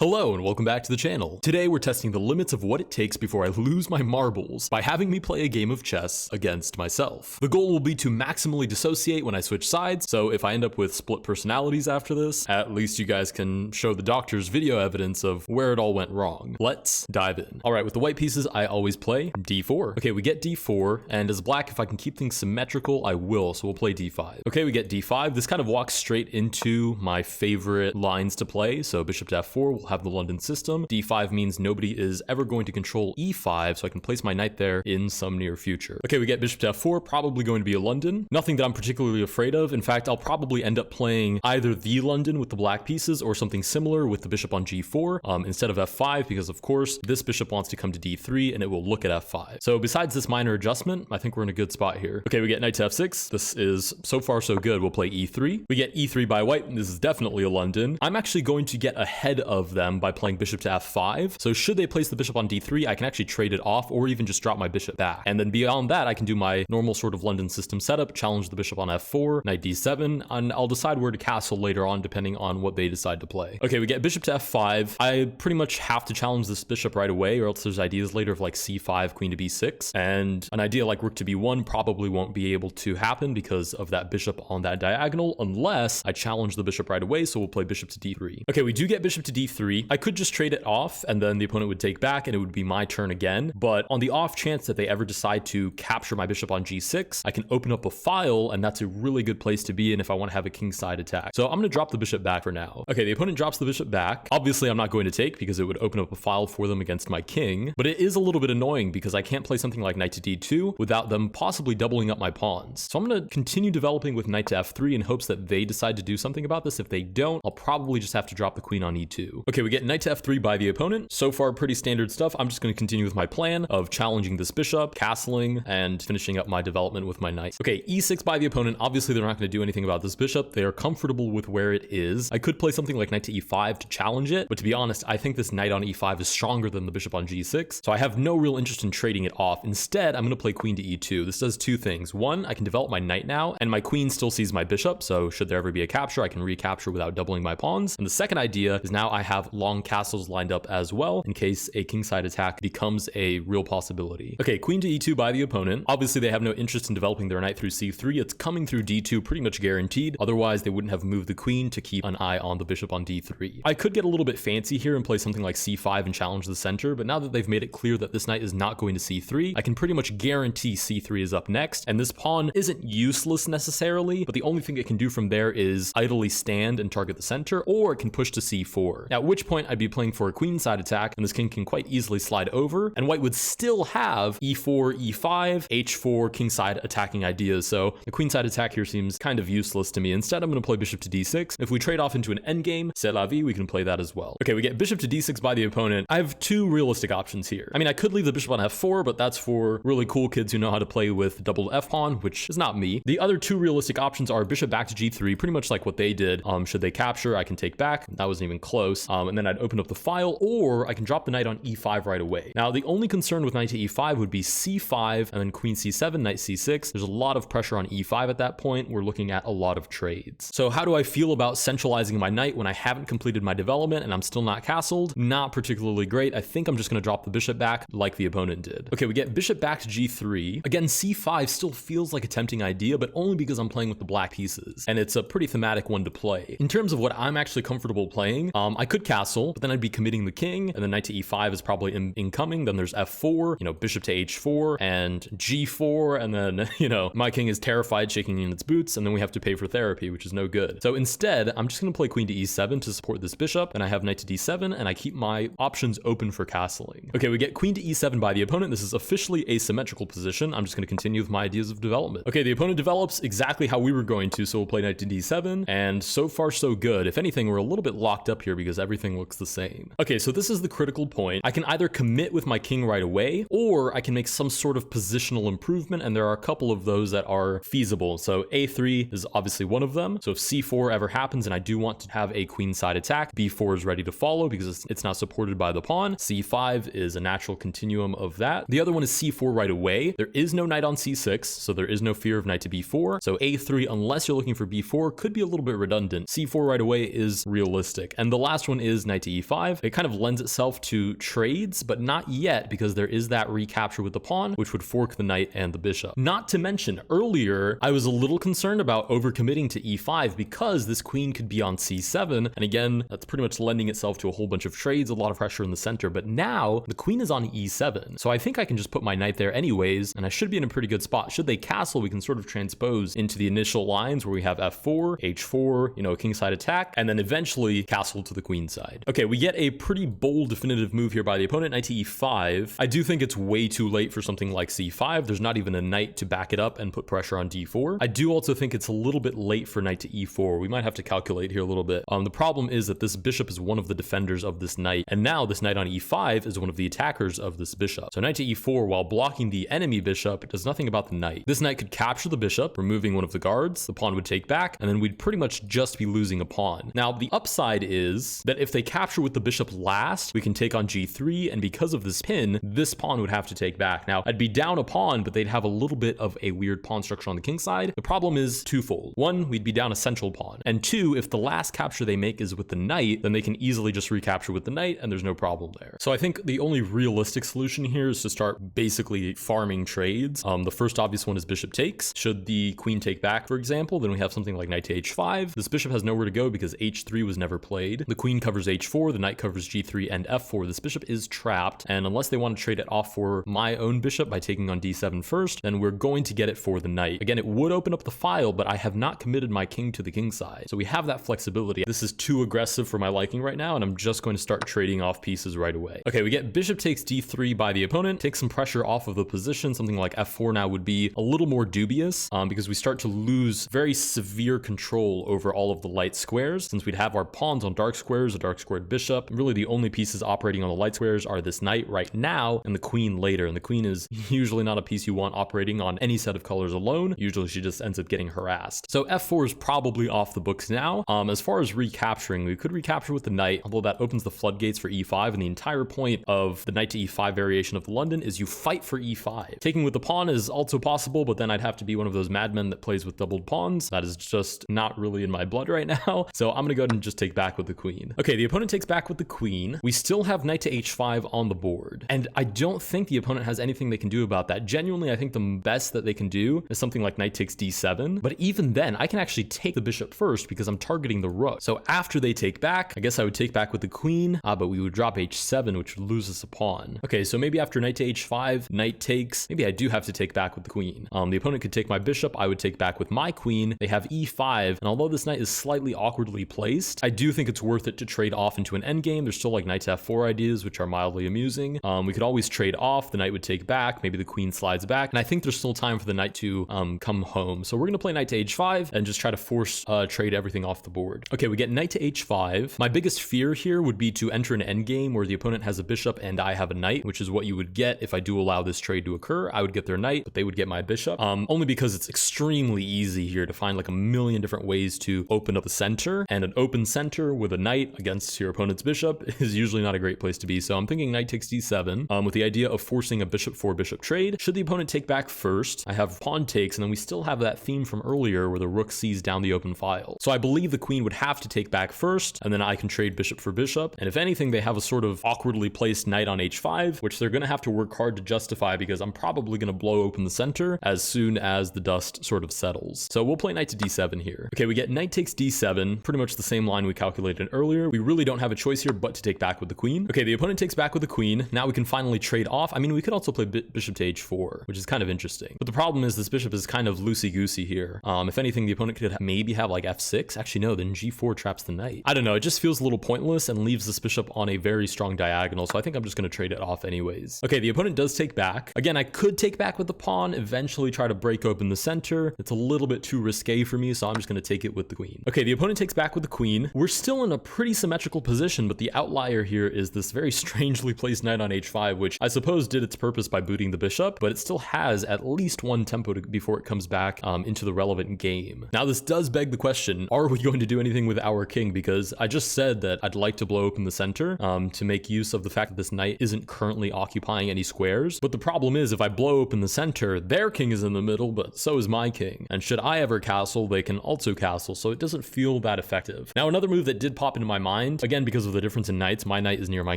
Hello and welcome back to the channel. Today we're testing the limits of what it takes before I lose my marbles by having me play a game of chess against myself. The goal will be to maximally dissociate when I switch sides, so if I end up with split personalities after this, at least you guys can show the doctor's video evidence of where it all went wrong. Let's dive in. Alright, with the white pieces I always play d4. Okay, we get d4, and as black, if I can keep things symmetrical, I will, so we'll play d5. Okay, we get d5. This kind of walks straight into my favorite lines to play, so bishop to f4 will have the London system. d5 means nobody is ever going to control e5, so I can place my knight there in some near future. Okay, we get bishop to f4, probably going to be a London. Nothing that I'm particularly afraid of. In fact, I'll probably end up playing either the London with the black pieces or something similar with the bishop on g4 instead of f5, because of course this bishop wants to come to d3 and it will look at f5. So besides this minor adjustment, I think we're in a good spot here. Okay, we get knight to f6. This is so far so good. We'll play e3. We get e3 by white, and this is definitely a London. I'm actually going to get ahead of them by playing bishop to f5. So should they place the bishop on d3, I can actually trade it off or even just drop my bishop back. And then beyond that, I can do my normal sort of London system setup, challenge the bishop on f4, knight d7, and I'll decide where to castle later on depending on what they decide to play. Okay, we get bishop to f5. I pretty much have to challenge this bishop right away, or else there's ideas later of like c5, queen to b6, and an idea like rook to b1 probably won't be able to happen because of that bishop on that diagonal unless I challenge the bishop right away, so we'll play bishop to d3. Okay, we do get bishop to d3. I could just trade it off and then the opponent would take back and it would be my turn again, but on the off chance that they ever decide to capture my bishop on g6, I can open up a file, and that's a really good place to be in if I want to have a kingside attack. So I'm going to drop the bishop back for now. Okay, the opponent drops the bishop back. Obviously I'm not going to take because it would open up a file for them against my king, but it is a little bit annoying because I can't play something like knight to d2 without them possibly doubling up my pawns. So I'm going to continue developing with knight to f3 in hopes that they decide to do something about this. If they don't, I'll probably just have to drop the queen on e2. Okay, we get knight to f3 by the opponent. So far, pretty standard stuff. I'm just going to continue with my plan of challenging this bishop, castling, and finishing up my development with my knight. Okay, e6 by the opponent. Obviously, they're not going to do anything about this bishop. They are comfortable with where it is. I could play something like knight to e5 to challenge it, but to be honest, I think this knight on e5 is stronger than the bishop on g6, so I have no real interest in trading it off. Instead, I'm going to play queen to e2. This does two things. One, I can develop my knight now, and my queen still sees my bishop, so should there ever be a capture, I can recapture without doubling my pawns. And the second idea is now I have long castles lined up as well in case a kingside attack becomes a real possibility. Okay, queen to e2 by the opponent. Obviously, they have no interest in developing their knight through c3. It's coming through d2 pretty much guaranteed. Otherwise, they wouldn't have moved the queen to keep an eye on the bishop on d3. I could get a little bit fancy here and play something like c5 and challenge the center, but now that they've made it clear that this knight is not going to c3, I can pretty much guarantee c3 is up next, and this pawn isn't useless necessarily, but the only thing it can do from there is idly stand and target the center, or it can push to c4. At which point I'd be playing for a queenside attack, and this king can quite easily slide over, and white would still have e4, e5, h4, kingside attacking ideas, so the queenside attack here seems kind of useless to me. Instead, I'm going to play bishop to d6. If we trade off into an endgame, c'est la vie, we can play that as well. Okay, we get bishop to d6 by the opponent. I have two realistic options here. I mean, I could leave the bishop on f4, but that's for really cool kids who know how to play with double f-pawn, which is not me. The other two realistic options are bishop back to g3, pretty much like what they did. Should they capture, I can take back. That wasn't even close. And then I'd open up the file, or I can drop the knight on e5 right away. Now, the only concern with knight to e5 would be c5 and then queen c7, knight c6. There's a lot of pressure on e5 at that point. We're looking at a lot of trades. So how do I feel about centralizing my knight when I haven't completed my development and I'm still not castled? Not particularly great. I think I'm just going to drop the bishop back like the opponent did. Okay, we get bishop back to g3. Again, c5 still feels like a tempting idea, but only because I'm playing with the black pieces, and it's a pretty thematic one to play. In terms of what I'm actually comfortable playing, I could castle, but then I'd be committing the king, and then knight to e5 is probably incoming. Then there's f4, bishop to h4 and g4, and then, my king is terrified, shaking in its boots, and then we have to pay for therapy, which is no good. So instead, I'm just going to play queen to e7 to support this bishop, and I have knight to d7, and I keep my options open for castling. Okay, we get queen to e7 by the opponent. This is officially a symmetrical position. I'm just going to continue with my ideas of development. Okay, the opponent develops exactly how we were going to, so we'll play knight to d7, and so far so good. If anything, we're a little bit locked up here because everything looks the same. Okay, so this is the critical point. I can either commit with my king right away, or I can make some sort of positional improvement, and there are a couple of those that are feasible. So a3 is obviously one of them. So if c4 ever happens and I do want to have a queenside attack, b4 is ready to follow because it's not supported by the pawn. c5 is a natural continuum of that. The other one is c4 right away. There is no knight on c6, so there is no fear of knight to b4. So a3, unless you're looking for b4, could be a little bit redundant. c4 right away is realistic. And the last one is knight to e5. It kind of lends itself to trades, but not yet because there is that recapture with the pawn, which would fork the knight and the bishop. Not to mention, earlier, I was a little concerned about overcommitting to e5 because this queen could be on c7, and again, that's pretty much lending itself to a whole bunch of trades, a lot of pressure in the center, but now the queen is on e7, so I think I can just put my knight there anyways, and I should be in a pretty good spot. Should they castle, we can sort of transpose into the initial lines where we have f4, h4, a kingside attack, and then eventually castle to the queen side. Okay, we get a pretty bold definitive move here by the opponent, knight to e5. I do think it's way too late for something like c5. There's not even a knight to back it up and put pressure on d4. I do also think it's a little bit late for knight to e4. We might have to calculate here a little bit. The problem is that this bishop is one of the defenders of this knight, and now this knight on e5 is one of the attackers of this bishop. So knight to e4, while blocking the enemy bishop, does nothing about the knight. This knight could capture the bishop, removing one of the guards, the pawn would take back, and then we'd pretty much just be losing a pawn. Now, the upside is that if they capture with the bishop last, we can take on g3, and because of this pin, this pawn would have to take back. Now, I'd be down a pawn, but they'd have a little bit of a weird pawn structure on the king side. The problem is twofold. One, we'd be down a central pawn, and two, if the last capture they make is with the knight, then they can easily just recapture with the knight, and there's no problem there. So I think the only realistic solution here is to start basically farming trades. The first obvious one is bishop takes. Should the queen take back, for example, then we have something like knight to h5. This bishop has nowhere to go because h3 was never played. The queen covers h4, the knight covers g3 and f4. This bishop is trapped, and unless they want to trade it off for my own bishop by taking on d7 first, then we're going to get it for the knight. Again, it would open up the file, but I have not committed my king to the king side, so we have that flexibility. This is too aggressive for my liking right now, and I'm just going to start trading off pieces right away. Okay, we get bishop takes d3 by the opponent, takes some pressure off of the position. Something like f4 now would be a little more dubious because we start to lose very severe control over all of the light squares, since we'd have our pawns on dark squares, a dark squared bishop. Really, the only pieces operating on the light squares are this knight right now and the queen later, and the queen is usually not a piece you want operating on any set of colors alone. Usually she just ends up getting harassed. So f4 is probably off the books now. As far as recapturing, we could recapture with the knight, although that opens the floodgates for e5, and the entire point of the knight to e5 variation of the London is you fight for e5. Taking with the pawn is also possible, but then I'd have to be one of those madmen that plays with doubled pawns. That is just not really in my blood right now. So I'm gonna go ahead and just take back with the queen. Okay, the opponent takes back with the queen. We still have knight to h5 on the board, and I don't think the opponent has anything they can do about that. Genuinely, I think the best that they can do is something like knight takes d7, but even then, I can actually take the bishop first because I'm targeting the rook. So after they take back, I guess I would take back with the queen, but we would drop h7, which would lose us a pawn. Okay, so maybe after knight to h5, knight takes, maybe I do have to take back with the queen. The opponent could take my bishop, I would take back with my queen. They have e5, and although this knight is slightly awkwardly placed, I do think it's worth it to trade off into an endgame. There's still like knight to f4 ideas, which are mildly amusing. We could always trade off, the knight would take back, maybe the queen slides back, and I think there's still time for the knight to come home. So we're gonna play knight to h5 and just try to force trade everything off the board. Okay, we get knight to h5. My biggest fear here would be to enter an endgame where the opponent has a bishop and I have a knight, which is what you would get if I do allow this trade to occur. I would get their knight, but they would get my bishop, only because it's extremely easy here to find like a million different ways to open up the center, and an open center with a knight against your opponent's bishop is usually not a great place to be. So I'm thinking knight takes d7 with the idea of forcing a bishop for bishop trade. Should the opponent take back first, I have pawn takes, and then we still have that theme from earlier where the rook sees down the open file. So I believe the queen would have to take back first, and then I can trade bishop for bishop. And if anything, they have a sort of awkwardly placed knight on h5, which they're going to have to work hard to justify because I'm probably going to blow open the center as soon as the dust sort of settles. So we'll play knight to d7 here. Okay, we get knight takes d7, pretty much the same line we calculated earlier. We really don't have a choice here but to take back with the queen. Okay, the opponent takes back with the queen. Now we can finally trade off. I mean, we could also play bishop to h4, which is kind of interesting. But the problem is this bishop is kind of loosey-goosey here. If anything, the opponent could maybe have like f6. Actually, no, then g4 traps the knight. I don't know, it just feels a little pointless and leaves this bishop on a very strong diagonal, so I think I'm just going to trade it off anyways. Okay, the opponent does take back. Again, I could take back with the pawn, eventually try to break open the center. It's a little bit too risque for me, so I'm just going to take it with the queen. Okay, the opponent takes back with the queen. We're still in a pretty symmetrical position, but the outlier here is this very strangely placed knight on h5, which I suppose did its purpose by booting the bishop, but it still has at least one tempo before it comes back into the relevant game. Now, this does beg the question, are we going to do anything with our king? Because I just said that I'd like to blow open the center to make use of the fact that this knight isn't currently occupying any squares. But the problem is, if I blow open the center, their king is in the middle, but so is my king. And should I ever castle, they can also castle, so it doesn't feel that effective. Now, another move that did pop into my mind mind, again, because of the difference in knights, my knight is near my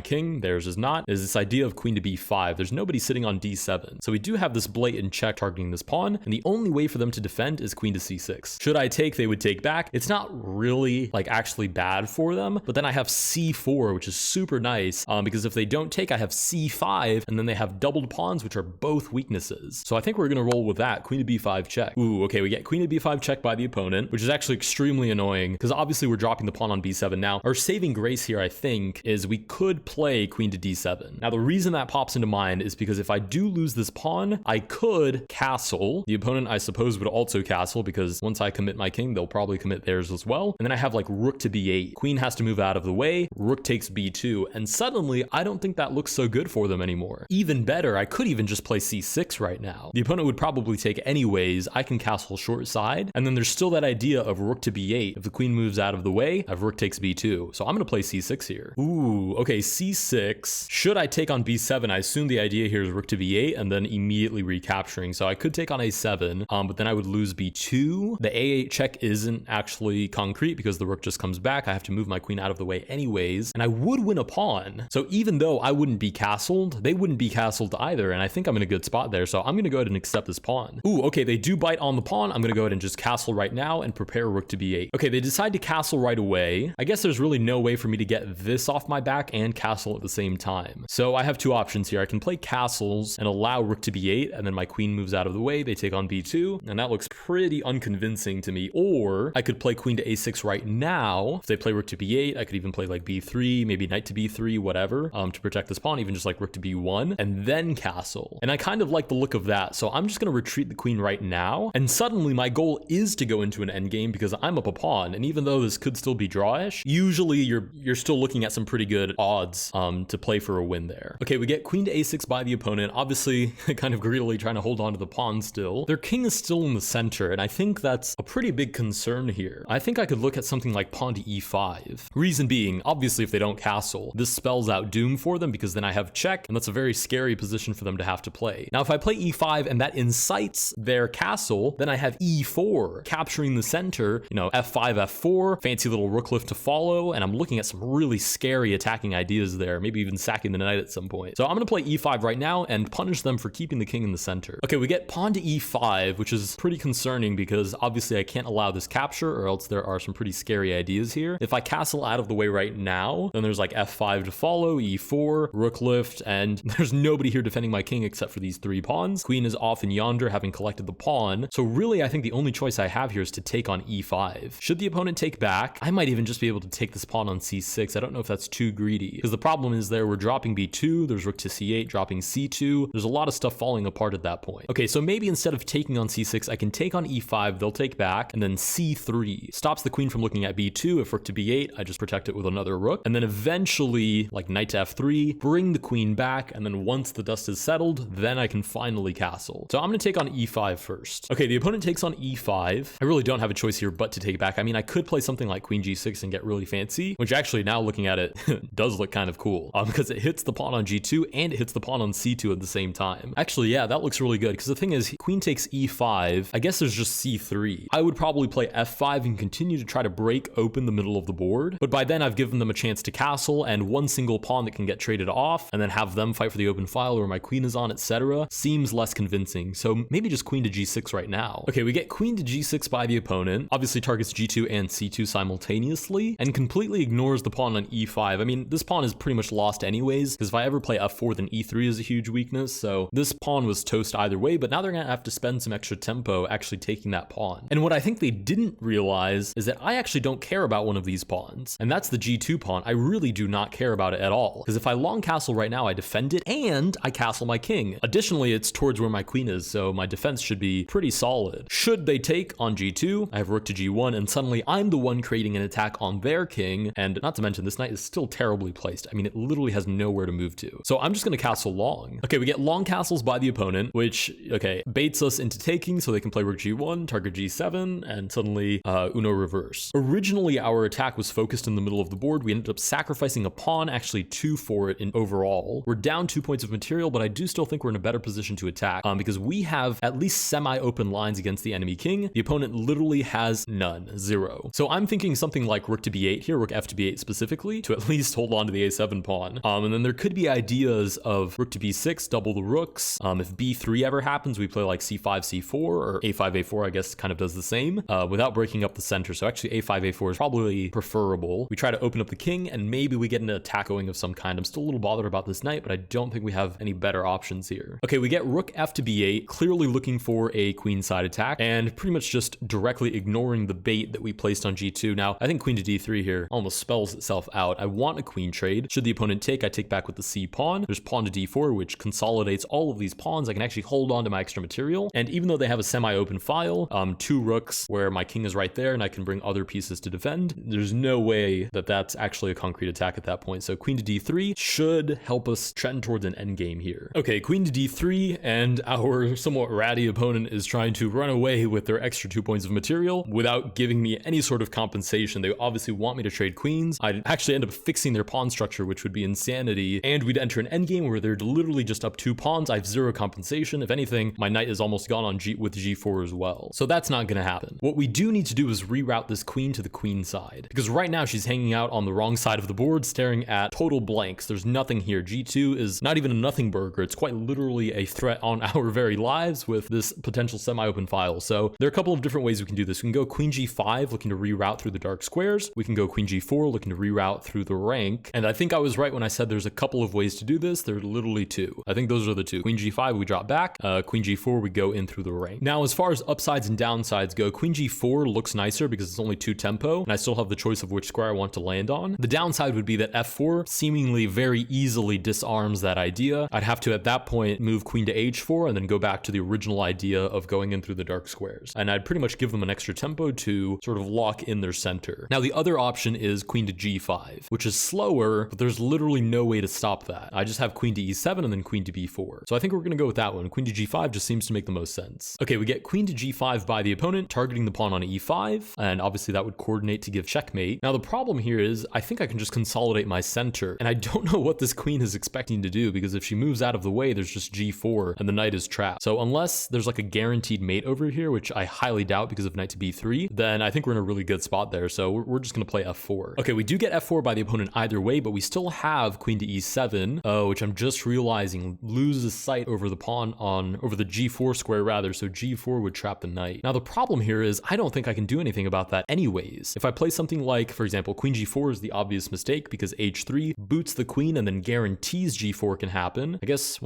king, theirs is not, is this idea of queen to b5. There's nobody sitting on d7. So we do have this blatant check targeting this pawn, and the only way for them to defend is queen to c6. Should I take, they would take back. It's not really like actually bad for them, but then I have c4, which is super nice, because if they don't take, I have c5, and then they have doubled pawns, which are both weaknesses. So I think we're gonna roll with that, queen to b5 check. Ooh, okay, we get queen to b5 check by the opponent, which is actually extremely annoying, because obviously we're dropping the pawn on b7 now. Our saving grace here, I think, is we could play queen to d7. Now, the reason that pops into mind is because if I do lose this pawn, I could castle. The opponent, I suppose, would also castle, because once I commit my king, they'll probably commit theirs as well. And then I have like rook to b8. Queen has to move out of the way, rook takes b2, and suddenly I don't think that looks so good for them anymore. Even better, I could even just play c6 right now. The opponent would probably take anyways. I can castle short side, and then there's still that idea of rook to b8. If the queen moves out of the way, I have rook takes b2. So I'm gonna play c6 here. Ooh, okay, c6. Should I take on b7? I assume the idea here is rook to b8 and then immediately recapturing. So I could take on a7, but then I would lose b2. The a8 check isn't actually concrete because the rook just comes back. I have to move my queen out of the way anyways, and I would win a pawn. So even though I wouldn't be castled, they wouldn't be castled either, and I think I'm in a good spot there. So I'm gonna go ahead and accept this pawn. Ooh, okay, they do bite on the pawn. I'm gonna go ahead and just castle right now and prepare rook to b8. Okay, they decide to castle right away. I guess there's really no way for me to get this off my back and castle at the same time. So I have two options here. I can play castles and allow rook to b8, and then my queen moves out of the way. They take on b2, and that looks pretty unconvincing to me. Or I could play queen to a6 right now. If they play rook to b8, I could even play like b3, maybe knight to b3, whatever, to protect this pawn, even just like rook to b1, and then castle. And I kind of like the look of that, so I'm just gonna retreat the queen right now, and suddenly my goal is to go into an endgame because I'm up a pawn, and even though this could still be drawish, usually you're still looking at some pretty good odds to play for a win there. Okay, we get queen to a6 by the opponent, obviously kind of greedily trying to hold on to the pawn still. Their king is still in the center, and I think that's a pretty big concern here. I think I could look at something like pawn to e5. Reason being, obviously if they don't castle, this spells out doom for them because then I have check, and that's a very scary position for them to have to play. Now, if I play e5 and that incites their castle, then I have e4, capturing the center, you know, f5, f4, fancy little rook lift to follow, and I'm looking at some really scary attacking ideas there, maybe even sacking the knight at some point. So I'm gonna play e5 right now and punish them for keeping the king in the center. Okay, we get pawn to e5, which is pretty concerning because obviously I can't allow this capture or else there are some pretty scary ideas here. If I castle out of the way right now, then there's like f5 to follow, e4, rook lift, and there's nobody here defending my king except for these three pawns. Queen is off in yonder having collected the pawn. So really, I think the only choice I have here is to take on e5. Should the opponent take back, I might even just be able to take this pawn on c6. I don't know if that's too greedy because the problem is there we're dropping b2, there's rook to c8, dropping c2. There's a lot of stuff falling apart at that point. Okay, so maybe instead of taking on c6, I can take on e5, they'll take back, and then c3 stops the queen from looking at b2. If rook to b8, I just protect it with another rook, and then eventually like knight to f3, bring the queen back, and then once the dust is settled, then I can finally castle. So I'm gonna take on e5 first. Okay, the opponent takes on e5. I really don't have a choice here but to take back. I mean, I could play something like queen g6 and get really fancy, which actually now looking at it does look kind of cool because it hits the pawn on g2 and it hits the pawn on c2 at the same time. Actually, yeah, that looks really good because the thing is, queen takes e5. I guess there's just c3. I would probably play f5 and continue to try to break open the middle of the board, but by then I've given them a chance to castle and one single pawn that can get traded off and then have them fight for the open file where my queen is on, etc. seems less convincing. So maybe just queen to g6 right now. Okay, we get queen to g6 by the opponent, obviously targets g2 and c2 simultaneously and completely ignores the pawn on e5. I mean, this pawn is pretty much lost anyways because if I ever play f4, then e3 is a huge weakness. So this pawn was toast either way, but now they're gonna have to spend some extra tempo actually taking that pawn. And what I think they didn't realize is that I actually don't care about one of these pawns, and that's the g2 pawn. I really do not care about it at all because if I long castle right now, I defend it and I castle my king. Additionally, it's towards where my queen is, so my defense should be pretty solid. Should they take on g2, I have rook to g1, and suddenly I'm the one creating an attack on their king, and not to mention this knight is still terribly placed. I mean, it literally has nowhere to move to. So I'm just gonna castle long. Okay, we get long castles by the opponent, which, okay, baits us into taking so they can play rook g1, target g7, and suddenly Uno reverse. Originally, our attack was focused in the middle of the board. We ended up sacrificing a pawn, actually 2 for it in overall. We're down 2 points of material, but I do still think we're in a better position to attack because we have at least semi-open lines against the enemy king. The opponent literally has none, 0. So I'm thinking something like rook to b8 here, rook f to b8 specifically to at least hold on to the a7 pawn. And then there could be ideas of rook to b6, double the rooks. If b3 ever happens, we play like c5, c4, or a5, a4, I guess kind of does the same without breaking up the center. So actually a5, a4 is probably preferable. We try to open up the king and maybe we get an attack going of some kind. I'm still a little bothered about this knight, but I don't think we have any better options here. Okay, we get rook f to b8, clearly looking for a queenside attack and pretty much just directly ignoring the bait that we placed on g2. Now, I think queen to d3 here almost spells itself out. I want a queen trade. Should the opponent take, I take back with the c pawn. There's pawn to d4, which consolidates all of these pawns. I can actually hold on to my extra material. And even though they have a semi-open file, 2 rooks where my king is right there and I can bring other pieces to defend, there's no way that that's actually a concrete attack at that point. So queen to d3 should help us trend towards an endgame here. Okay, queen to d3, and our somewhat ratty opponent is trying to run away with their extra 2 points of material without giving me any sort of compensation. They obviously want me to trade queens. I'd actually end up fixing their pawn structure, which would be insanity, and we'd enter an endgame where they're literally just up 2 pawns. I have 0 compensation. If anything, my knight is almost gone on with g4 as well. So that's not going to happen. What we do need to do is reroute this queen to the queen side, because right now she's hanging out on the wrong side of the board, staring at total blanks. There's nothing here. G2 is not even a nothing burger. It's quite literally a threat on our very lives with this potential semi-open file. So there are a couple of different ways we can do this. We can go queen g5, looking to reroute through the dark squares. We can go queen g4, looking to reroute through the rank. And I think I was right when I said there's a couple of ways to do this. There are literally 2. I think those are the 2. Queen g5, we drop back. Queen g4, we go in through the rank. Now, as far as upsides and downsides go, queen g4 looks nicer because it's only 2 tempo, and I still have the choice of which square I want to land on. The downside would be that f4 seemingly very easily disarms that idea. I'd have to, at that point, move queen to h4 and then go back to the original idea of going in through the dark squares. And I'd pretty much give them an extra tempo to sort of lock in their center. Now, the other option is queen to g5, which is slower, but there's literally no way to stop that. I just have queen to e7 and then queen to b4. So I think we're going to go with that one. Queen to g5 just seems to make the most sense. Okay, we get queen to g5 by the opponent, targeting the pawn on e5, and obviously that would coordinate to give checkmate. Now, the problem here is I think I can just consolidate my center, and I don't know what this queen is expecting to do, because if she moves out of the way, there's just g4 and the knight is trapped. So unless there's like a guaranteed mate over here, which I highly doubt because of knight to b3, then I think we're in a really good spot there. So we're just going to play f4. Okay, we do get f4 by the opponent either way, but we still have queen to e7, which I'm just realizing loses sight over the pawn over the g4 square rather, so g4 would trap the knight. Now, the problem here is I don't think I can do anything about that anyways. If I play something like, for example, queen g4 is the obvious mistake because h3 boots the queen and then guarantees g4 can happen. I guess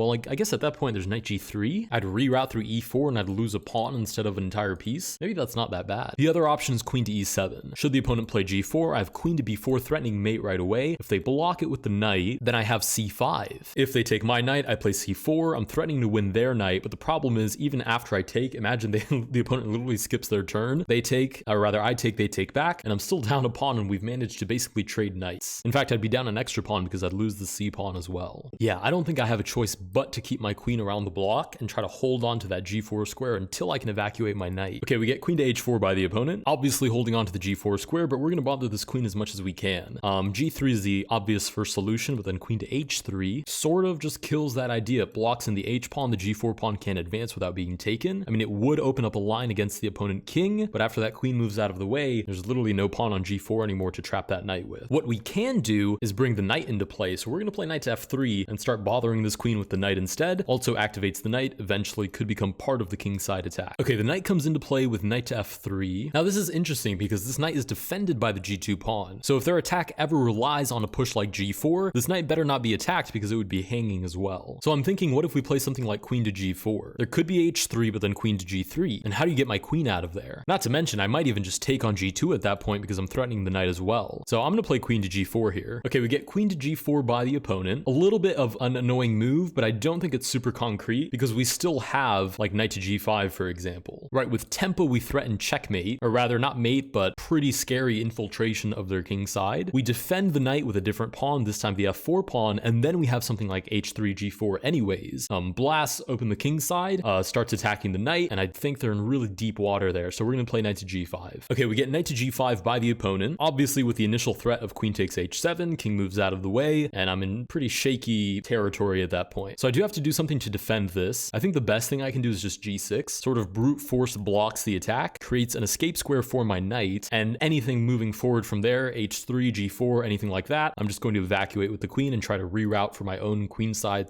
at that point there's knight g3. I'd reroute through e4 and I'd lose a pawn instead of an entire piece. Maybe that's not that bad. The other option is queen to e7. Should the opponent play g4, I have queen to b4 threatening mate right away. If they block it with the knight, then I have c5. If they take my knight, I play c4. I'm threatening to win their knight, but the problem is even after I take, imagine the opponent literally skips their turn. They take, or rather I take, they take back, and I'm still down a pawn and we've managed to basically trade knights. In fact, I'd be down an extra pawn because I'd lose the c pawn as well. Yeah, I don't think I have a choice but to keep my queen around the block and try to hold on to that g4 square until I can evacuate my knight. Okay, we get queen to h4 by the opponent, obviously holding on to the g4 square, but we're going to bother this queen as much as we can. G3 is the obvious first solution, but then queen to h3 sort of just kills that idea. It blocks in the h pawn, the g4 pawn can't advance without being taken. I mean, it would open up a line against the opponent king, but after that queen moves out of the way, there's literally no pawn on g4 anymore to trap that knight with. What we can do is bring the knight into play, so we're going to play knight to f3 and start bothering this queen with the knight instead. Also activates the knight, eventually could become part of the kingside attack. Okay, the knight comes into play with knight to f3. Now this is interesting because this knight is defended by the g2 pawn, so if their attack ever relies on a push like g4, this knight better not be attacked because it would be hanging as well. So I'm thinking, what if we play something like queen to g4? There could be h3, but then queen to g3, and how do you get my queen out of there? Not to mention, I might even just take on g2 at that point because I'm threatening the knight as well. So I'm going to play queen to g4 here. Okay, we get queen to g4 by the opponent. A little bit of an annoying move, but I don't think it's super concrete because we still have like knight to g5, for example. Right, with tempo we threaten checkmate, or rather not mate, but pretty scary infiltration of their king side. We defend the knight with a different pawn, this time the f4 pawn, and then we have something like h3, g4 anyways. Blasts open the king side, starts attacking the knight, and I think they're in really deep water there, so we're going to play knight to g5. Okay, we get knight to g5 by the opponent, obviously with the initial threat of queen takes h7, king moves out of the way, and I'm in pretty shaky territory at that point. So I do have to do something to defend this. I think the best thing I can do is just g6, sort of brute force blocks the attack, creates an escape square for my knight, and anything moving forward from there, h3, g4, anything like that, I'm just going to evacuate with the queen and try to reroute for my own queenside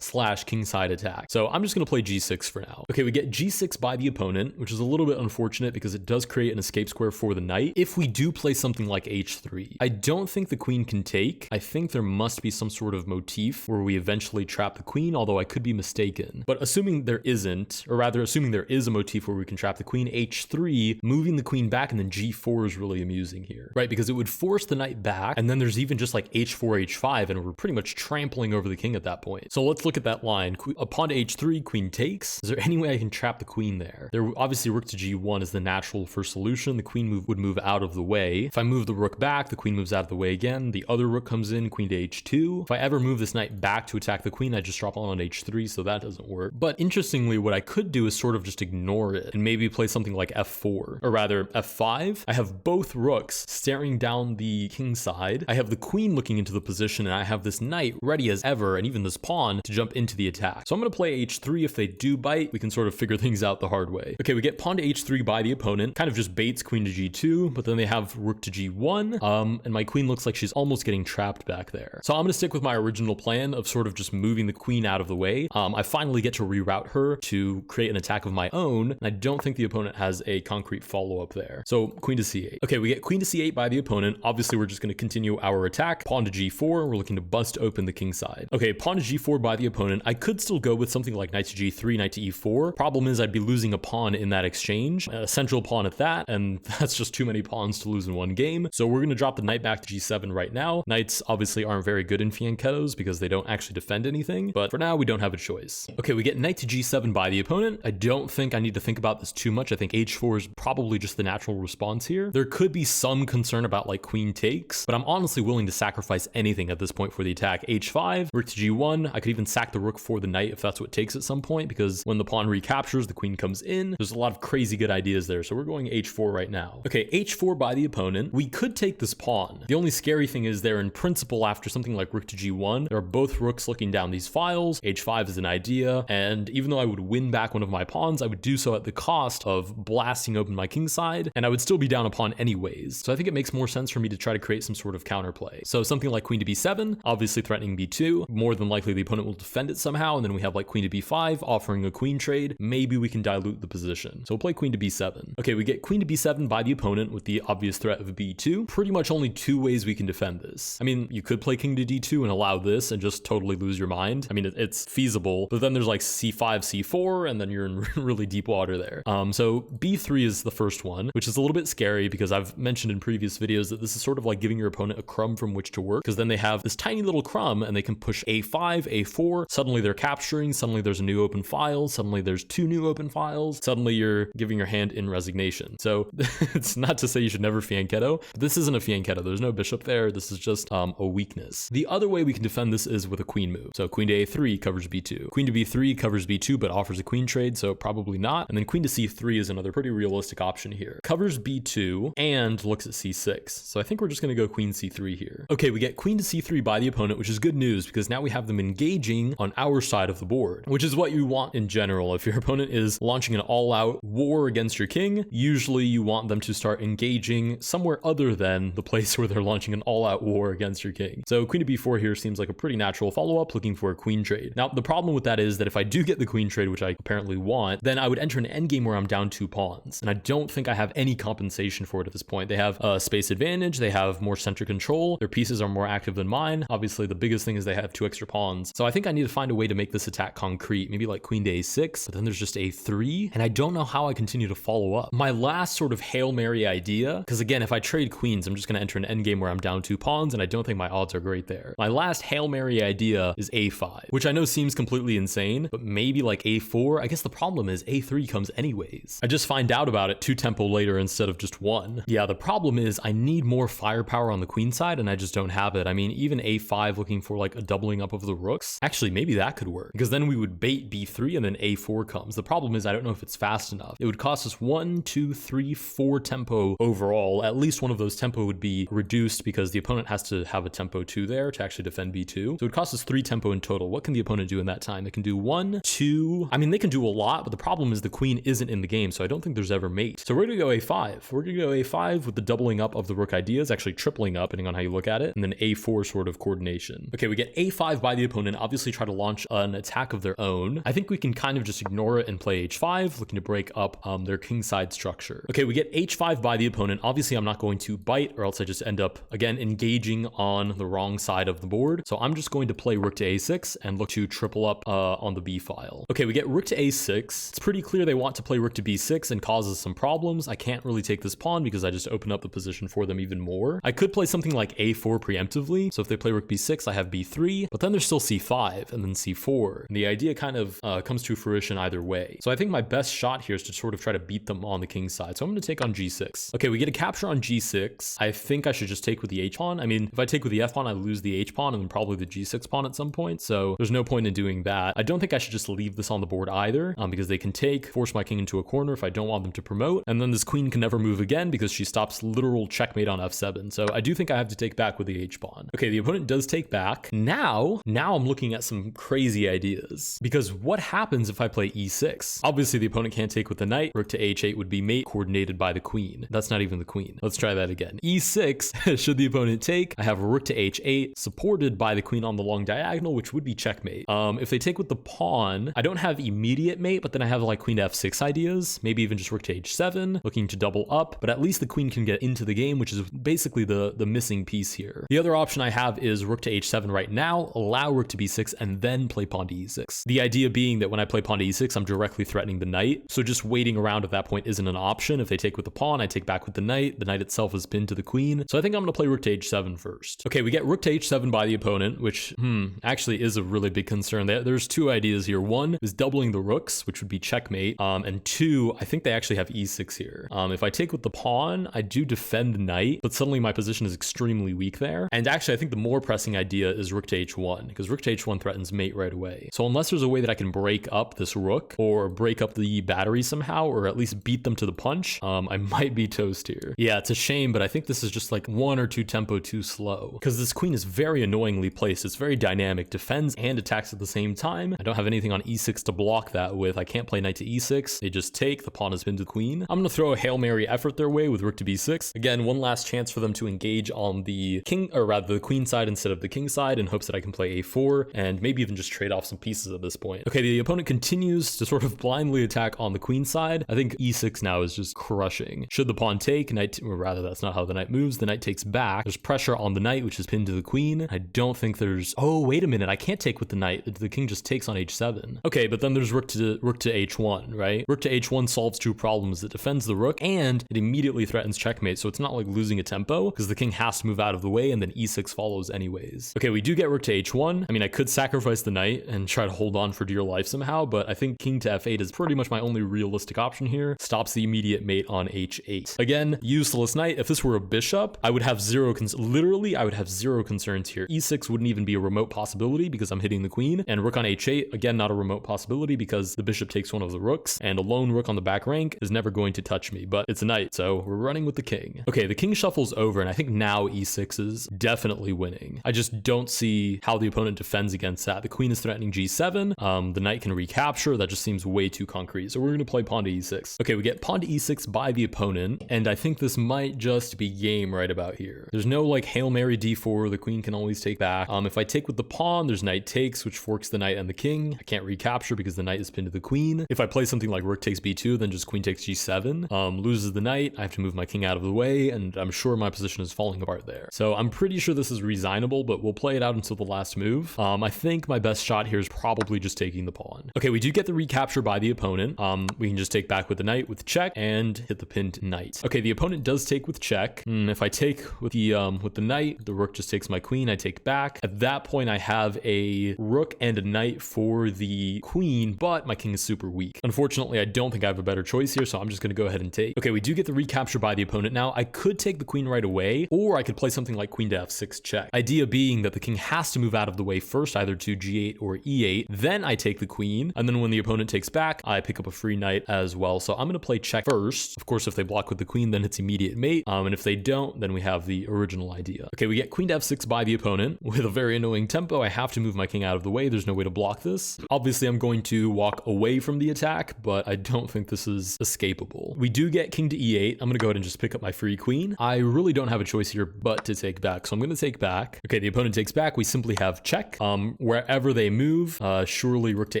/ kingside attack. So I'm just going to play g6 for now. Okay, we get g6 by the opponent, which is a little bit unfortunate because it does create an escape square for the knight. If we do play something like h3, I don't think the queen can take. I think there must be some sort of motif where we eventually trap the queen, although I could be mistaken. But assuming there isn't, or rather assuming there is a motif where we can trap the queen, h3, moving the queen back, and then g4 is really amusing here, right? Because it would force the knight back, and then there's even just like h4, h5, and we're pretty much trampling over the king at that point. So let's look at that line. Pawn to h3, queen takes. Is there any way I can trap the queen there? There obviously rook to g1 is the natural first solution. The queen would move out of the way. If I move the rook back, the queen moves out of the way again. The other rook comes in, queen to h2. If I ever move this knight back to attack the queen, I just drop on h3, so that doesn't work. But interestingly, what I could do is sort of just ignore it and maybe play something like f4, or rather f5. I have both rooks staring down the king side. I have the queen looking into the position, and I have this knight ready as ever, and even this pawn to jump into the attack. So I'm going to play h3. If they do bite, we can sort of figure things out the hard way. Okay, we get pawn to h3 by the opponent, kind of just baits queen to g2, but then they have rook to g1, and my queen looks like she's almost getting trapped back there. So I'm going to stick with my original plan of sort of just moving the queen out of the way. I finally get to reroute her to create an attack of my own, and I don't think the opponent has a concrete follow-up there. So queen to c8. Okay, we get queen to c8 by the opponent. Obviously, we're just going to continue our attack. Pawn to g4, we're looking to bust open the king side. Okay, pawn to g4 by the opponent. I could still go with something like knight to g3, knight to e4. Problem is I'd be losing a pawn in that exchange, a central pawn at that, and that's just too many pawns to lose in one game. So we're going to drop the knight back to g7 right now. Knights obviously aren't very good in fianchettos because they don't actually defend anything, but for now we don't have a choice. Okay, we get knight to g7 by the opponent. I don't think I need to think about this too much. I think h4 is probably just the natural response here. There could be some concern about like queen takes, but I'm honestly willing to sacrifice anything at this point for the attack. h5, rook to g1. I could even sack the rook for the knight if that's what it takes at some point, because when the pawn recaptures, the queen comes in. There's a lot of crazy good ideas there, so we're going h4 right now. Okay, h4 by the opponent. We could take this pawn. The only scary thing is there in principle after something like rook to g1, there are both rooks looking down these files. h5 is an idea, and even though I would win back one of my pawns, I would do so at the cost of blasting open my king side, and I would still be down a pawn anyways. So I think it makes more sense for me to try to create some sort of counterplay. So something like queen to b7, obviously threatening b2. More than likely the opponent will defend it somehow, and then we have like queen to b5, offering a queen trade. Maybe we can dilute the position. So we'll play queen to b7. Okay, we get queen to b7 by the opponent with the obvious threat of b2. Pretty much only two ways we can defend this. I mean, you could play king to d2 and allow this and just totally lose your mind. I mean, it's feasible, but then there's like c5, c4, and then you're in really deep water there. So b3 is the first one, which is a little bit scary because I've mentioned in previous videos that this is sort of like giving your opponent a crumb from which to work, because then they have this tiny little crumb and they can push a5, a4. Suddenly they're capturing. Suddenly there's a new open file. Suddenly there's two new open files. Suddenly you're giving your hand in resignation. So it's not to say you should never fianchetto, but this isn't a fianchetto. There's no bishop there. This is just a weakness. The other way we can defend this is with a queen move. So queen to a3 covers b2. Queen to b3 covers b2 but offers a queen trade, so probably not. And then queen to c3 is another pretty realistic option here. Covers b2 and looks at c6. So I think we're just going to go queen c3 here. Okay, we get queen to c3 by the opponent, which is good news because now we have them engaging on our side of the board, which is what you want in general. If your opponent is launching an all-out war against your king, usually you want them to start engaging somewhere other than the place where they're launching an all-out war against your king. So queen to b4 here seems like a pretty natural follow-up, looking for a queen trade. Now, the problem with that is that if I do get the queen trade, which I apparently want, then I would enter an endgame where I'm down 2 pawns. And I don't think I have any compensation for it at this point. They have a space advantage. They have more center control. Their pieces are more active than mine. Obviously, the biggest thing is they have 2 extra pawns. So I think I need to find a way to make this attack concrete. Maybe like queen to a6, but then there's just a3. And I don't know how I continue to follow up. My last sort of Hail Mary idea, because again, if I trade queens, I'm just going to enter an endgame where I'm down 2 pawns, and I don't think my odds are great there. My last Hail Mary idea is a5, which I know seems completely insane, but maybe like a4. I guess the problem is a3 comes anyways. I just find out about it 2 tempo later instead of just 1. Yeah, the problem is I need more firepower on the queen side, and I just don't have it. I mean, even a5 looking for like a doubling up of the rooks. Actually, maybe that could work, because then we would bait b3 and then a4 comes. The problem is I don't know if it's fast enough. It would cost us 1, 2, 3, 4 tempo overall. At least one of those tempo would be reduced because the opponent has to have a tempo 2 there to actually defend b2. So it would cost us 3 tempo in total. What can the opponent do in that time? They can do 1, 2. I mean, they can do a lot, but the problem is the queen isn't in the game, so I don't think there's ever mate. So we're gonna go a5. We're gonna go a5 with the doubling up of the rook I ideas, actually tripling up depending on how you look at it, and then a4 sort of coordination. Okay, we get a5 by the opponent, obviously try to launch an attack of their own. I think we can kind of just ignore it and play h5, looking to break up their kingside structure. Okay, we get h5 by the opponent. Obviously, I'm not going to bite, or else I just end up, again, engaging on the wrong side of the board. So I'm just going to play rook to a6 and look to triple up on the b file. Okay, we get rook to a6. It's pretty clear they want to play rook to b6 and causes some problems. I can't really take this pawn because I just open up the position for them even more. I could play something like a4 preemptively. So if they play rook b6, I have b3, but then there's still c5 and then c4. And the idea kind of comes to fruition either way. So I think my best shot here is to sort of try to beat them on the king side. So I'm going to take on g6. Okay, we get a capture on g6. I think I should just take with the h pawn. I mean, if I take with the f pawn, I lose the h pawn and then probably the g6 pawn at some point. So there's no point in doing that. I don't think I should just leave this on the board either, because they can take, force my king into a corner if I don't want them to promote. And then this queen can never move again because she stops literal checkmate on f7. So I do think I have to take back with the h pawn. Okay, the opponent does take back. Now I'm looking at some crazy ideas, because what happens if I play e6? Obviously the opponent can't take with the knight. Rook to h8 would be mate coordinated by the queen. That's not even the queen. Let's try that again. e6, should the opponent take, I have rook to h8 supported by the queen on the long diagonal, which would be checkmate. If they take with the pawn, I don't have immediate mate, but then I have like queen to f6 ideas, maybe even just rook to h7, looking to double up, but at least the queen can get into the game, which is basically the missing piece here. The other option I have is rook to h7 right now, allow rook to b6, and then play pawn to e6. The idea being that when I play pawn to e6, I'm directly threatening the knight, so just waiting around at that point isn't an option. If they take with the pawn, I take back with the knight. The knight itself is pinned to the queen, so I think I'm going to play rook to h7 first. Okay, we get rook to h7 by the opponent, which actually is a really big concern. There's two ideas here. One is doubling the rooks, which would be checkmate, and two, I think they actually have e6 here. If I take with the pawn, I do defend the knight, but suddenly my position is extremely weak there. And actually, I think the more pressing idea is rook to h1, because rook to h1 threatens mate right away. So unless there's a way that I can break up this rook, or break up the battery somehow, or at least beat them to the punch, I might be toast here. Yeah, it's a shame, but I think this is just like 1 or 2 tempo too slow, because this queen is very annoyingly placed. It's very dynamic, defends and attacks at the same time. I don't have anything on e6 to block that with. I can't play knight to e6. They just take, the pawn is pinned to the queen. I'm gonna throw a Hail Mary effort their way with rook to b6. Again, one last chance for them to engage on the king, or rather the queen side instead of the king side, in hopes that I can play a4 and maybe even just trade off some pieces at this point. Okay, the opponent continues to sort of blindly attack on the queen side. I think e6 now is just crushing. Should the pawn take, knight, or rather that's not how the knight moves, the knight takes back. There's pressure on the knight, which is pinned to the queen. I don't think there's, oh, wait a minute, I can't take with the knight. The king just takes on h7. Okay, but then there's rook to h1, right? Rook to h1 solves two problems. It defends the rook and it immediately threatens checkmate, so it's not like losing a tempo, because the king has to move out of the way and then e6 follows anyways. Okay, we do get rook to h1. I mean, I could sacrifice the knight and try to hold on for dear life somehow, but I think king to f8 is pretty much my only realistic option here. Stops the immediate mate on h8. Again, useless knight. If this were a bishop, I would have literally, I would have zero concerns here. e6 wouldn't even be a remote possibility because I'm hitting the queen, and rook on h8, again, not a remote possibility because the bishop takes one of the rooks, and a lone rook on the back rank is never going to touch me, but it's a knight, so we're running with the king. Okay, the king shuffles over, and I think now e6 is definitely winning. I just don't see how the opponent defends against that. The queen is threatening g7, the knight can recapture. That just seems way too concrete, so we're going to play pawn to e6. Okay, we get pawn to e6 by the opponent, and I think this might just be game right about here. There's no like Hail Mary d4, the queen can always take back. If I take with the pawn, there's knight takes, which forks the knight and the king. I can't recapture because the knight is pinned to the queen. If I play something like rook takes b2, then just queen takes g7, loses the knight, I have to move my king out of the way, and I'm sure my position is falling apart there. So I'm pretty sure this is resignable, but we'll play it out until the last move. I think my best shot here is probably just taking the pawn. Okay, we do get the recapture by the opponent. We can just take back with the knight with check and hit the pinned knight. Okay, the opponent does take with check. If I take with the knight, the rook just takes my queen, I take back. At that point, I have a rook and a knight for the queen, but my king is super weak. Unfortunately, I don't think I have a better choice here, so I'm just gonna go ahead and take. Okay, we do get the recapture by the opponent now. I could take the queen right away, or I could play something like queen to f6 check. Idea being that the king has to move out of the way first, either to g8 or e8, then I take the queen, and then when the opponent takes back, I pick up a free knight as well. So I'm gonna play check first. Of course, if they block with the queen, then it's immediate mate, and if they don't, then we have the original idea. Okay, we get queen to f6 by the opponent. With a very annoying tempo, I have to move my king out of the way. There's no way to block this. Obviously, I'm going to walk away from the attack, but I don't think this is escapable. We do get king to e8. I'm gonna go ahead and just pick up my free queen. I I really don't have a choice here but to take back. So I'm going to take back. Okay, the opponent takes back. We simply have check. Wherever they move, surely rook to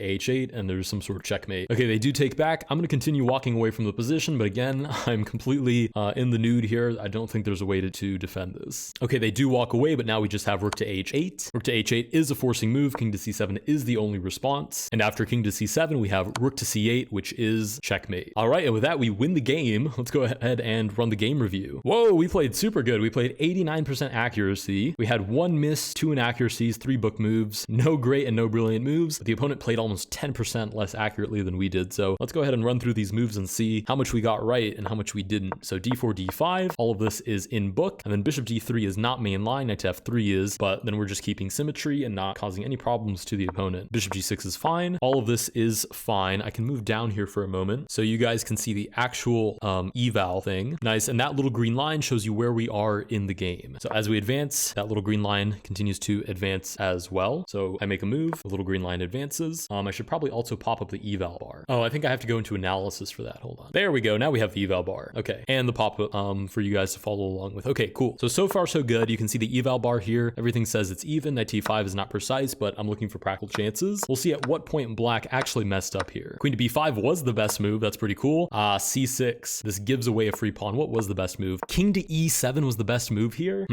h8, and there's some sort of checkmate. Okay, they do take back. I'm going to continue walking away from the position, but again, I'm completely in the nude here. I don't think there's a way to defend this. Okay, they do walk away, but now we just have rook to h8. Rook to h8 is a forcing move. King to c7 is the only response. And after king to c7, we have rook to c8, which is checkmate. All right, and with that, we win the game. Let's go ahead and run the game review. Whoa, we played super good. We played 89% accuracy. We had 1 miss, 2 inaccuracies, 3 book moves, no great and no brilliant moves. The opponent played almost 10% less accurately than we did. So let's go ahead and run through these moves and see how much we got right and how much we didn't. So d4, d5, all of this is in book, and then bishop d3 is not main line, knight to f3 is, but then we're just keeping symmetry and not causing any problems to the opponent. Bishop g6 is fine. All of this is fine. I can move down here for a moment so you guys can see the actual eval thing. Nice, and that little green line shows you where we are in the game. So as we advance, that little green line continues to advance as well. So I make a move, the little green line advances. I should probably also pop up the eval bar. Oh, I think I have to go into analysis for that. Hold on. There we go. Now we have the eval bar. Okay, and the pop-up for you guys to follow along with. Okay, cool. So far so good. You can see the eval bar here. Everything says it's even. Knight t5 is not precise, but I'm looking for practical chances. We'll see at what point black actually messed up here. Queen to b5 was the best move. That's pretty cool. c6. This gives away a free pawn. What was the best move? King to e7 was the best move here.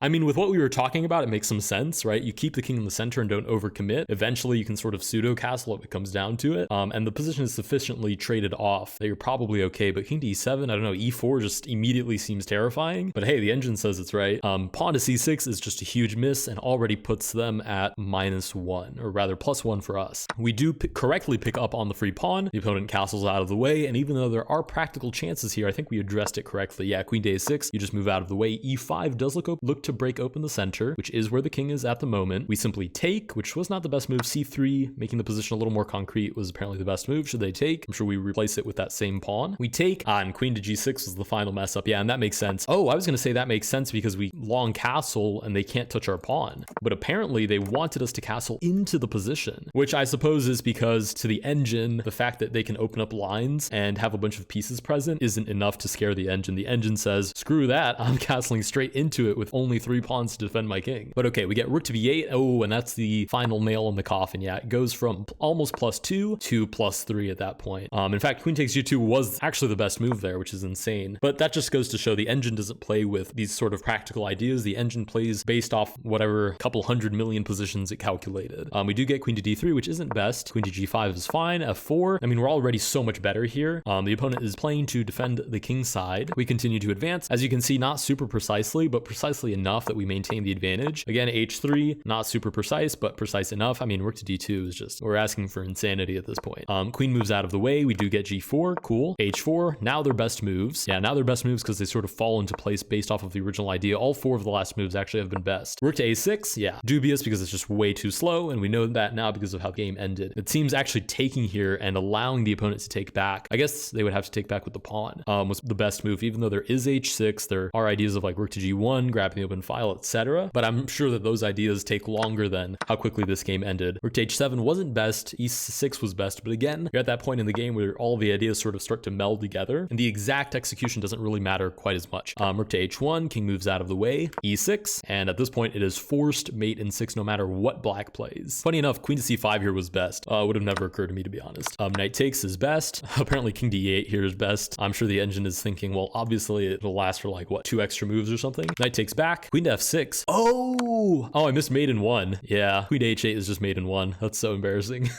I mean, with what we were talking about, it makes some sense, right? You keep the king in the center and don't overcommit. Eventually, you can sort of pseudo castle if it comes down to it. And the position is sufficiently traded off that you're probably okay. But king to e7, I don't know, e4 just immediately seems terrifying. But hey, the engine says it's right. Pawn to c6 is just a huge miss and already puts them at -1, or rather +1 for us. We do correctly pick up on the free pawn. The opponent castles out of the way, and even though there are practical chances here, I think we addressed it correctly. Yeah, queen to a6, you just move out of the way. e5 does look to break open the center, which is where the king is at the moment. We simply take, which was not the best move. c3, making the position a little more concrete, was apparently the best move. Should they take? I'm sure we replace it with that same pawn. We take, and queen to g6 was the final mess up. Yeah, and that makes sense. Oh, I was going to say that makes sense because we long castle and they can't touch our pawn. But apparently they wanted us to castle into the position, which I suppose is because to the engine, the fact that they can open up lines and have a bunch of pieces present isn't enough to scare the engine. The engine says, screw that, I'm castling straight into it with only 3 pawns to defend my king. But okay, we get rook to b8. Oh, and that's the final nail in the coffin. Yeah, it goes from almost +2 to +3 at that point. In fact, queen takes g2 was actually the best move there, which is insane. But that just goes to show the engine doesn't play with these sort of practical ideas. The engine plays based off whatever couple 100 million positions it calculated. We do get queen to d3, which isn't best. Queen to g5 is fine. f4, I mean, we're already so much better here. The opponent is playing to defend the king side. We continue to advance. As you can see, not super precisely, but precisely enough that we maintain the advantage. Again, h3, not super precise, but precise enough. I mean, rook to d2 is just, we're asking for insanity at this point. Queen moves out of the way. We do get g4, cool. h4, now they're best moves. Yeah, now they're best moves because they sort of fall into place based off of the original idea. All 4 of the last moves actually have been best. Rook to a6, yeah, dubious because it's just way too slow, and we know that now because of how the game ended. It seems actually taking here and allowing the opponent to take back, I guess they would have to take back with the pawn, was the best move, even though there is h6, there are ideas of like rook to g1, grabbing the open file, etc. But I'm sure that those ideas take longer than how quickly this game ended. Rook to h7 wasn't best, e6 was best, but again, you're at that point in the game where all the ideas sort of start to meld together, and the exact execution doesn't really matter quite as much. Rook to h1, king moves out of the way, e6, and at this point it is forced mate in 6 no matter what black plays. Funny enough, queen to c5 here was best. Would have never occurred to me, to be honest. Knight takes is best. Apparently king to e8 here is best. I'm sure the engine is thinking, well, obviously it'll last for like, what, 2 extra moves or something? Knight takes back. Queen to f6. Oh, I missed mate in 1. Yeah, queen to h8 is just mate in 1. That's so embarrassing.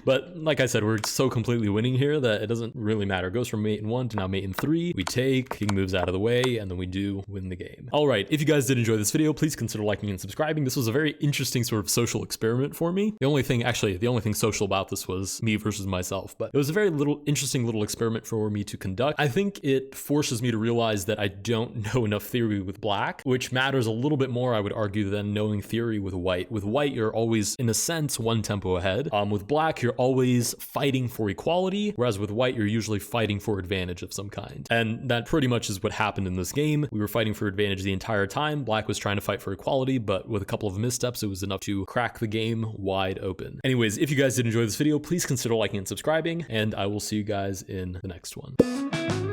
But like I said, we're so completely winning here that it doesn't really matter. It goes from mate in 1 to now mate in 3. We take, king moves out of the way, and then we do win the game. All right, if you guys did enjoy this video, please consider liking and subscribing. This was a very interesting sort of social experiment for me. The only thing social about this was me versus myself, but it was a very interesting little experiment for me to conduct. I think it forces me to realize that I don't know enough theory with black, which matters a little bit more, I would argue, than knowing theory with white. With white, you're always, in a sense, 1 tempo ahead. With black, you're always fighting for equality, whereas with white, you're usually fighting for advantage of some kind. And that pretty much is what happened in this game. We were fighting for advantage the entire time. Black was trying to fight for equality, but with a couple of missteps, it was enough to crack the game wide open. Anyways, if you guys did enjoy this video, please consider liking and subscribing, and I will see you guys in the next one.